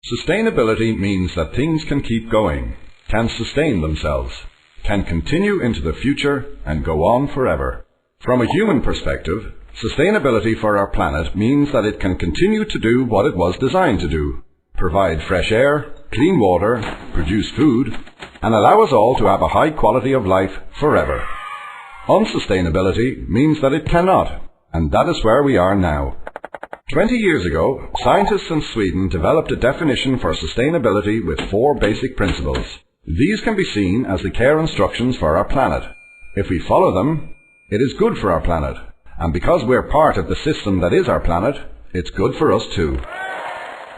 Sustainability means that things can keep going, can sustain themselves, can continue into the future and go on forever. From a human perspective, sustainability for our planet means that it can continue to do what it was designed to do: provide fresh air, clean water, produce food, and allow us all to have a high quality of life forever. Unsustainability means that it cannot, and that is where we are now. 20 years ago, scientists in Sweden developed a definition for sustainability with 4 basic principles. These can be seen as the care instructions for our planet. If we follow them, it is good for our planet. And because we're part of the system that is our planet, it's good for us too.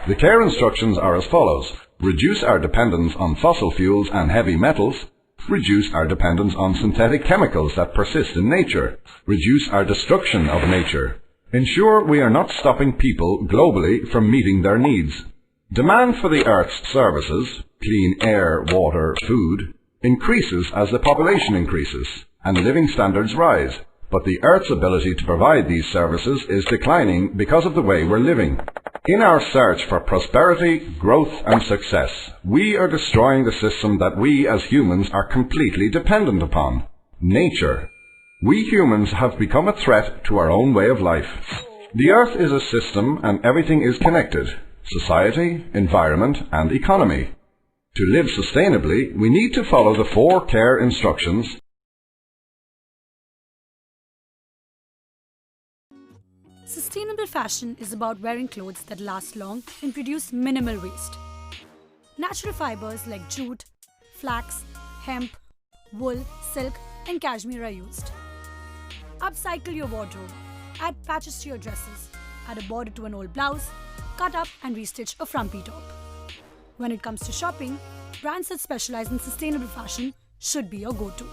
The care instructions are as follows: reduce our dependence on fossil fuels and heavy metals, reduce our dependence on synthetic chemicals that persist in nature, reduce our destruction of nature, ensure we are not stopping people globally from meeting their needs. Demand for the Earth's services, clean air, water, food, increases as the population increases and living standards rise. But the Earth's ability to provide these services is declining because of the way we're living. In our search for prosperity, growth and success, we are destroying the system that we as humans are completely dependent upon: nature. We humans have become a threat to our own way of life. The Earth is a system and everything is connected: society, environment and economy. To live sustainably, we need to follow the 4 care instructions. Sustainable fashion is about wearing clothes that last long and produce minimal waste. Natural fibers like jute, flax, hemp, wool, silk and cashmere are used. Upcycle your wardrobe. Add patches to your dresses. Add a border to an old blouse. Cut up and restitch a frumpy top. When it comes to shopping, brands that specialize in sustainable fashion should be your go-to.